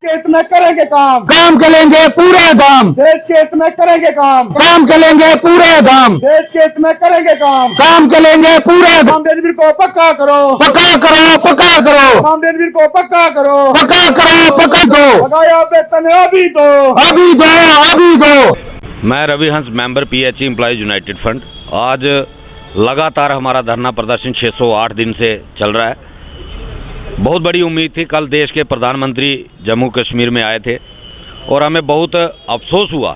हित में करेंगे काम, काम करेंगे पूरे दम, देश के हित में करेंगे काम, काम करेंगे पूरे दम, देश के हित में करेंगे काम करेंगे पूरे दम। काम रणवीर को पक्का करो, पक्का करो, पक्का करो, काम रणवीर को पक्का करो, पक्का करो, पक्का दो, बकाया वेतन अभी दो, अभी दो, अभी दो। मैं रवि हंस, member PHE employees United front. आज लगातार हमारा धरना प्रदर्शन 608 दिन से चल रहा है। बहुत बड़ी उम्मीद थी, कल देश के प्रधानमंत्री जम्मू कश्मीर में आए थे और हमें बहुत अफसोस हुआ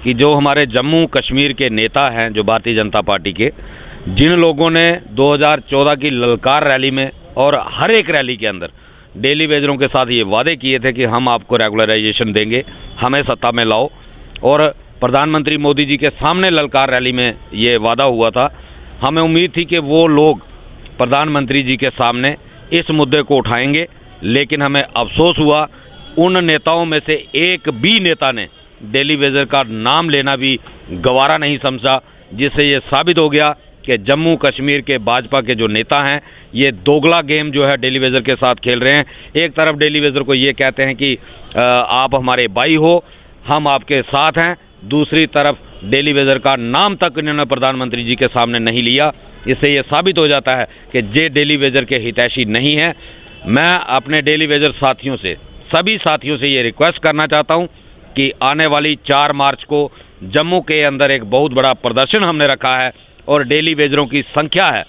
कि जो हमारे जम्मू कश्मीर के नेता हैं, जो भारतीय जनता पार्टी के, जिन लोगों ने 2014 की ललकार रैली में और हर एक रैली के अंदर डेली वेजरों के साथ ये वादे किए थे कि हम आपको रेगुलराइजेशन देंगे, हमें सत्ता में लाओ, और प्रधानमंत्री मोदी जी के सामने ललकार रैली में ये वादा हुआ था। हमें उम्मीद थी कि वो लोग प्रधानमंत्री जी के सामने इस मुद्दे को उठाएंगे, लेकिन हमें अफसोस हुआ उन नेताओं में से एक भी नेता ने डेली वेजर का नाम लेना भी गवारा नहीं समझा, जिससे ये साबित हो गया कि जम्मू कश्मीर के भाजपा के जो नेता हैं ये दोगला गेम जो है डेली वेजर के साथ खेल रहे हैं। एक तरफ डेली वेजर को ये कहते हैं कि आप हमारे भाई हो, हम आपके साथ हैं, दूसरी तरफ डेली वेजर का नाम तक इन्होंने प्रधानमंत्री जी के सामने नहीं लिया। इससे ये साबित हो जाता है कि जे डेली वेजर के हितैषी नहीं हैं। मैं अपने डेली वेजर साथियों से, सभी साथियों से ये रिक्वेस्ट करना चाहता हूँ कि आने वाली 4 मार्च को जम्मू के अंदर एक बहुत बड़ा प्रदर्शन हमने रखा है और डेली वेजरों की संख्या है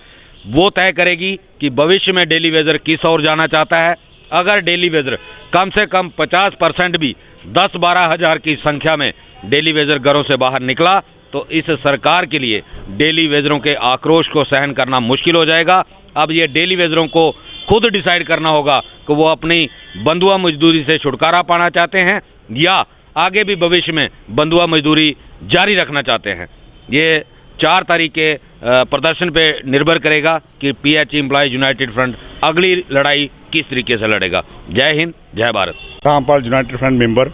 वो तय करेगी कि भविष्य में डेली वेजर किस ओर जाना चाहता है। अगर डेली वेजर कम से कम 50% भी 10-12 हज़ार की संख्या में डेली वेजर घरों से बाहर निकला तो इस सरकार के लिए डेली वेजरों के आक्रोश को सहन करना मुश्किल हो जाएगा। अब ये डेली वेजरों को खुद डिसाइड करना होगा कि वो अपनी बंधुआ मजदूरी से छुटकारा पाना चाहते हैं या आगे भी भविष्य में बंधुआ मजदूरी जारी रखना चाहते हैं। ये 4 तारीख के प्रदर्शन पे निर्भर करेगा कि पीएचई एम्प्लॉयज यूनाइटेड फ्रंट अगली लड़ाई किस तरीके से लड़ेगा। जय हिंद, जय Bharat. Rampal United front member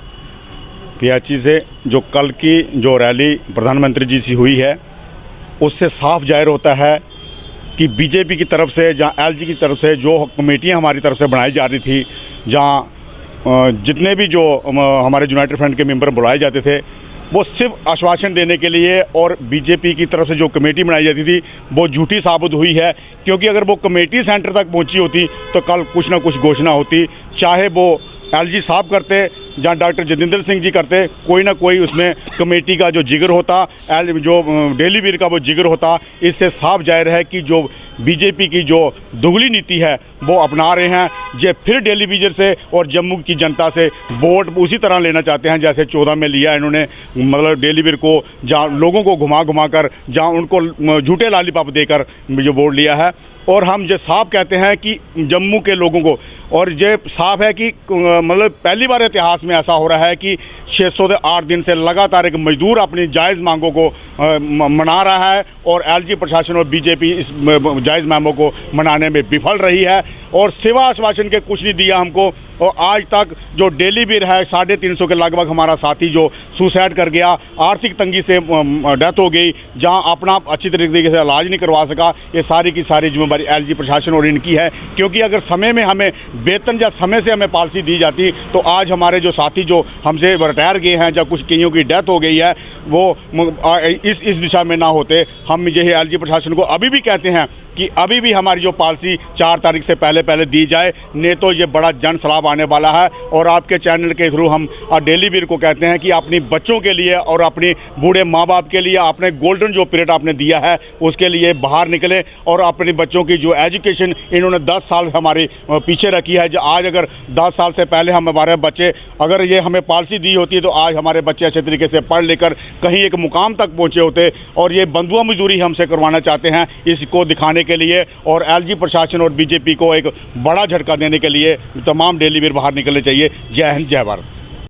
PHE से जो कल की जो रैली प्रधानमंत्री जी से हुई है उससे साफ जाहिर होता है कि बीजेपी की तरफ से, जहाँ एलजी की तरफ से जो कमेटियाँ हमारी तरफ से बनाई जा रही थी, जहाँ जितने भी जो हमारे यूनाइटेड फ्रंट के मेंबर बुलाए जाते थे, वो सिर्फ आश्वासन देने के लिए, और बीजेपी की तरफ से जो कमेटी बनाई जाती थी वो झूठी साबित हुई है। क्योंकि अगर वो कमेटी सेंटर तक पहुंची होती तो कल कुछ ना कुछ घोषणा होती, चाहे वो एलजी साहब करते, जहाँ डॉक्टर जितेंद्र सिंह जी करते, कोई ना कोई उसमें कमेटी का जो जिगर होता, जो डेली वीर का वो जिगर होता। इससे साफ जाहिर है कि जो बीजेपी की जो दुगली नीति है वो अपना रहे हैं। जे फिर डेली वीजर से और जम्मू की जनता से वोट उसी तरह लेना चाहते हैं जैसे 14 में लिया इन्होंने, मतलब डेली वीर को जहाँ लोगों को घुमा घुमा कर, जहाँ उनको झूठे लालीपॉप देकर जो वोट लिया है। और हम जो साफ कहते हैं कि जम्मू के लोगों को, और ये साफ है कि मतलब पहली बार इतिहास में ऐसा हो रहा है कि 608 दिन से लगातार एक मजदूर अपनी जायज़ मांगों को मना रहा है और एलजी प्रशासन और बीजेपी इस जायज़ मांगों को मनाने में विफल रही है और सिवा आश्वासन के कुछ नहीं दिया हमको। और आज तक जो डेली वीर है 350 के लगभग हमारा साथी जो सुसाइड कर गया, आर्थिक तंगी से डेथ हो गई, जहां अपना अच्छी तरीके से इलाज नहीं करवा सका, ये सारी की सारी जिम्मेदारी एलजी प्रशासन और इनकी है। क्योंकि अगर समय में हमें वेतन या समय से हमें पॉलिसी दी जाती तो आज हमारे जो साथी जो हमसे रिटायर गए हैं, जब कुछ कईयों की डेथ हो गई है, वो इस दिशा में ना होते। हम यही एलजी प्रशासन को अभी भी कहते हैं कि अभी भी हमारी जो पॉलिसी 4 तारीख से पहले दी जाए, नहीं तो ये बड़ा जन सलाब आने वाला है। और आपके चैनल के थ्रू हम डेली वीर को कहते हैं कि अपनी बच्चों के लिए और अपनी बूढ़े माँ बाप के लिए अपने गोल्डन जो पीरियड आपने दिया है उसके लिए बाहर निकलें और अपनी बच्चों की जो एजुकेशन इन्होंने 10 साल हमारे पीछे रखी है। जो आज अगर 10 साल से पहले हमारे बच्चे, अगर ये हमें पॉलिसी दी होती तो आज हमारे बच्चे अच्छे तरीके से पढ़ लेकर कहीं एक मुकाम तक पहुँचे होते। और ये बंधुआ मजदूरी हमसे करवाना चाहते हैं, इसको दिखाने के लिए और एलजी प्रशासन और बीजेपी को एक बड़ा झटका देने के लिए तमाम डेली वीर बाहर निकलने चाहिए। जय हिंद, जय भारत।